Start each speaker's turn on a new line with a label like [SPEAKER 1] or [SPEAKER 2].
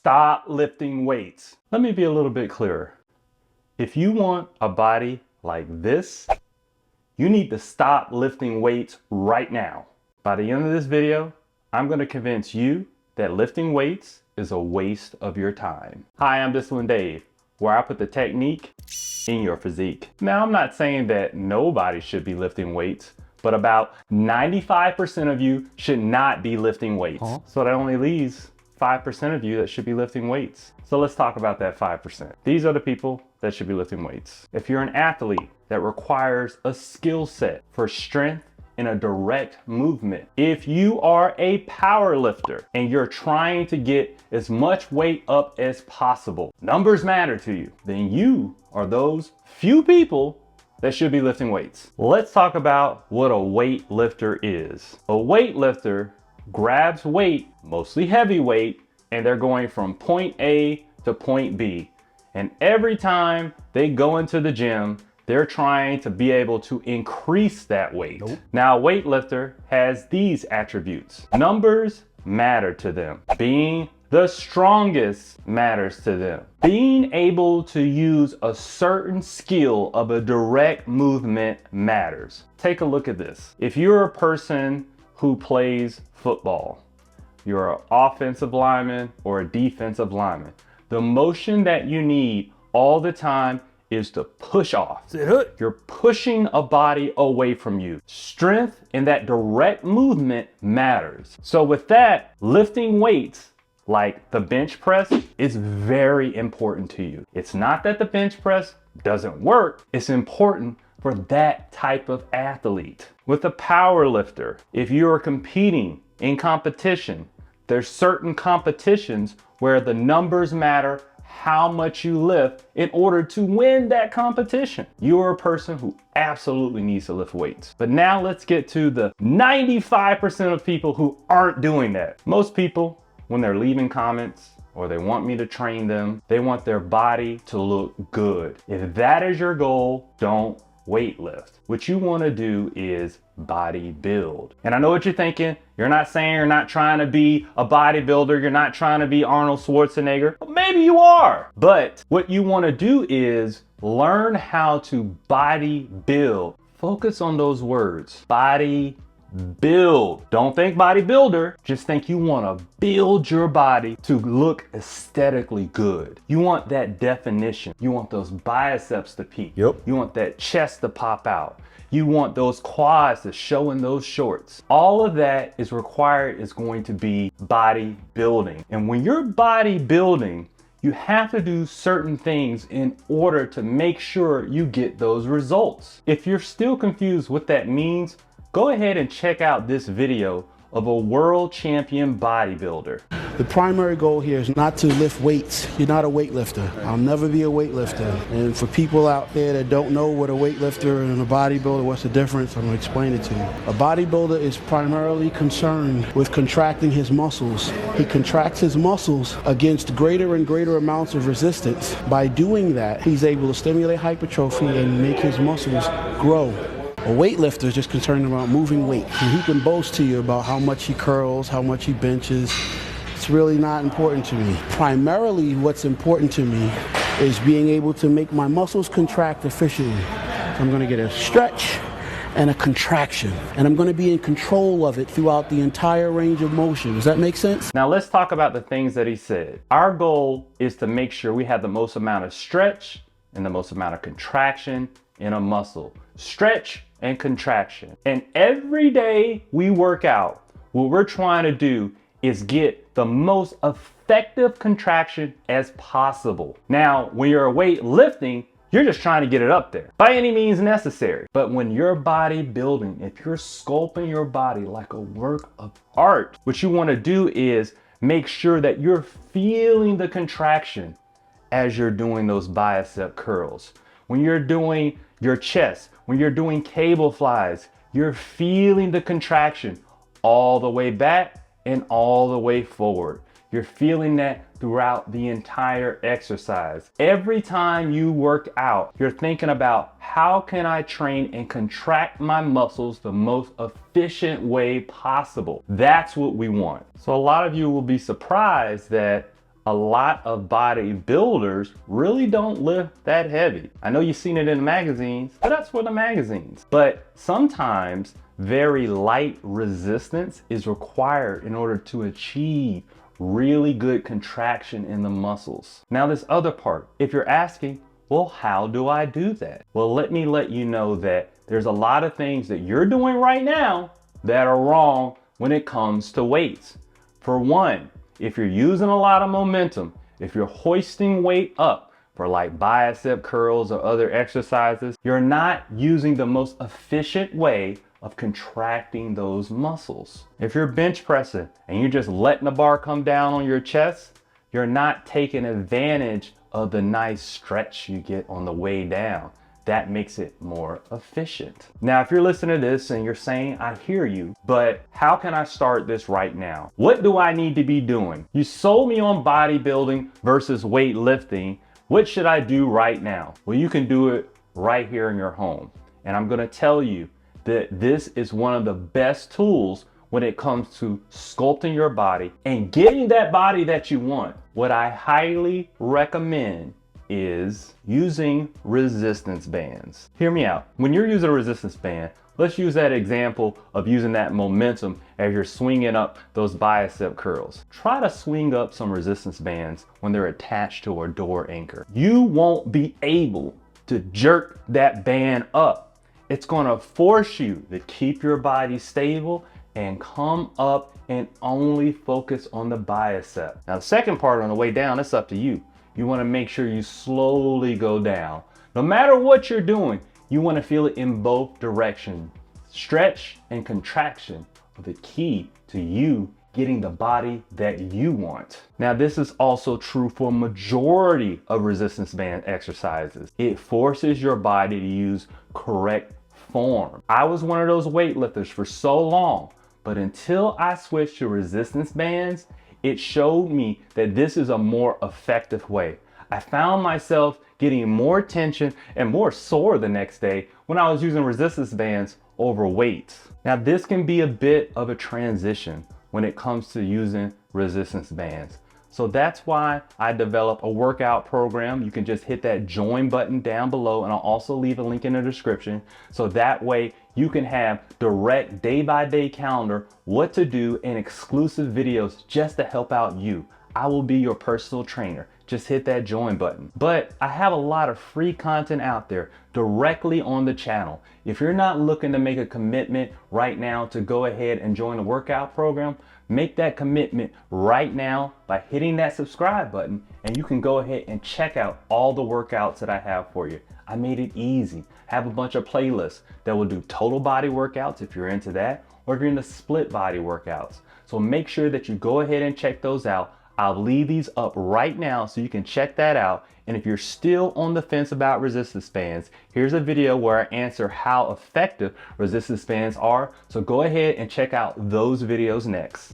[SPEAKER 1] stop lifting weights. Let me be a little bit clearer. If you want a body like this, you need to stop lifting weights right now. By the end of this video, I'm going to convince you that lifting weights is a waste of your time. Hi, I'm UnderSun Dave, where I put the technique in your physique. Now, I'm not saying that nobody should be lifting weights, but about 95% of you should not be lifting weights. So that only leaves 5% of you that should be lifting weights. So let's talk about that 5%. These are the people that should be lifting weights. If you're an athlete that requires a skill set for strength in a direct movement, if you are a power lifter and you're trying to get as much weight up as possible, numbers matter to you, then you are those few people that should be lifting weights. Let's talk about what a weight lifter is. A weight lifter grabs weight, mostly heavy weight, and they're going from point A to point B. And every time they go into the gym, they're trying to be able to increase that weight. Now, a weightlifter has these attributes. Numbers matter to them. Being the strongest matters to them. Being able to use a certain skill of a direct movement matters. Take a look at this. If you're a person who plays football, you're an offensive lineman or a defensive lineman, the motion that you need all the time is to push off. You're pushing a body away from you. Strength in that direct movement matters. So with that, lifting weights like the bench press is very important to you. It's not that the bench press doesn't work. It's important for that type of athlete. With a power lifter, if you are competing in competition, there's certain competitions where the numbers matter how much you lift in order to win that competition. You're a person who absolutely needs to lift weights. But now let's get to the 95% of people who aren't doing that. Most people, when they're leaving comments or they want me to train them, they want their body to look good. If that is your goal, don't weight lift. What you want to do is body build. And I know what you're thinking. You're not saying you're not trying to be a bodybuilder. You're not trying to be Arnold Schwarzenegger. Well, maybe you are. But what you want to do is learn how to body build. Focus on those words. Body build. Don't think bodybuilder. Just think you want to build your body to look aesthetically good. You want that definition. You want those biceps to peak. You want that chest to pop out. You want those quads to show in those shorts. All of that is required is going to be bodybuilding. And when you're bodybuilding, you have to do certain things in order to make sure you get those results. If you're still confused what that means, go ahead and check out this video of a world champion bodybuilder.
[SPEAKER 2] The primary goal here is not to lift weights. You're not a weightlifter. I'll never be a weightlifter. And for people out there that don't know what a weightlifter and a bodybuilder, what's the difference, I'm gonna explain it to you. A bodybuilder is primarily concerned with contracting his muscles. He contracts his muscles against greater and greater amounts of resistance. By doing that, he's able to stimulate hypertrophy and make his muscles grow. A weightlifter is just concerned about moving weight. And he can boast to you about how much he curls, how much he benches. It's really not important to me. Primarily, what's important to me is being able to make my muscles contract efficiently. So I'm gonna get a stretch and a contraction, and I'm gonna be in control of it throughout the entire range of motion. Does that make sense?
[SPEAKER 1] Now let's talk about the things that he said. Our goal is to make sure we have the most amount of stretch and the most amount of contraction in a muscle. Stretch and contraction. And every day we work out, what we're trying to do is get the most effective contraction as possible. Now, when you're weightlifting, you're just trying to get it up there by any means necessary. But when you're bodybuilding, if you're sculpting your body like a work of art, what you want to do is make sure that you're feeling the contraction as you're doing those bicep curls. When you're doing your chest, when you're doing cable flies, you're feeling the contraction all the way back and all the way forward. You're feeling that throughout the entire exercise. Every time you work out, you're thinking about how can I train and contract my muscles the most efficient way possible. That's what we want. So a lot of you will be surprised that A lot of bodybuilders really don't lift that heavy. I know you've seen it in the magazines, but that's for the magazines. But sometimes very light resistance is required in order to achieve really good contraction in the muscles. Now this other part, if you're asking, well, how do I do that? Well, let me let you know that there's a lot of things that you're doing right now that are wrong when it comes to weights. For one, if you're using a lot of momentum, if you're hoisting weight up for like bicep curls or other exercises, you're not using the most efficient way of contracting those muscles. If you're bench pressing and you're just letting the bar come down on your chest, you're not taking advantage of the nice stretch you get on the way down. That makes it more efficient. Now, if you're listening to this and you're saying, I hear you, but how can I start this right now? What do I need to be doing? You sold me on bodybuilding versus weightlifting. What should I do right now? Well, you can do it right here in your home. And I'm gonna tell you that this is one of the best tools when it comes to sculpting your body and getting that body that you want. What I highly recommend is using resistance bands. Hear me out. When you're using a resistance band, let's use that example of using that momentum as you're swinging up those bicep curls. Try to swing up some resistance bands when they're attached to a door anchor. You won't be able to jerk that band up. It's gonna force you to keep your body stable and come up and only focus on the bicep. Now the second part on the way down, it's up to you. You wanna make sure you slowly go down. No matter what you're doing, you wanna feel it in both directions. Stretch and contraction are the key to you getting the body that you want. Now this is also true for a majority of resistance band exercises. It forces your body to use correct form. I was one of those weightlifters for so long, but until I switched to resistance bands, it showed me that this is a more effective way. I found myself getting more tension and more sore the next day when I was using resistance bands over weights. Now this can be a bit of a transition when it comes to using resistance bands. So that's why I developed a workout program. You can just hit that join button down below, and I'll also leave a link in the description. So that way you can have direct day-by-day calendar, what to do, and exclusive videos just to help out you. I will be your personal trainer. Just hit that join button. But I have a lot of free content out there directly on the channel. If you're not looking to make a commitment right now to go ahead and join the workout program, make that commitment right now by hitting that subscribe button, and you can go ahead and check out all the workouts that I have for you. I made it easy. I have a bunch of playlists that will do total body workouts if you're into that, or if you're into split body workouts. So make sure that you go ahead and check those out. I'll leave these up right now so you can check that out. And if you're still on the fence about resistance bands, here's a video where I answer how effective resistance bands are. So go ahead and check out those videos next.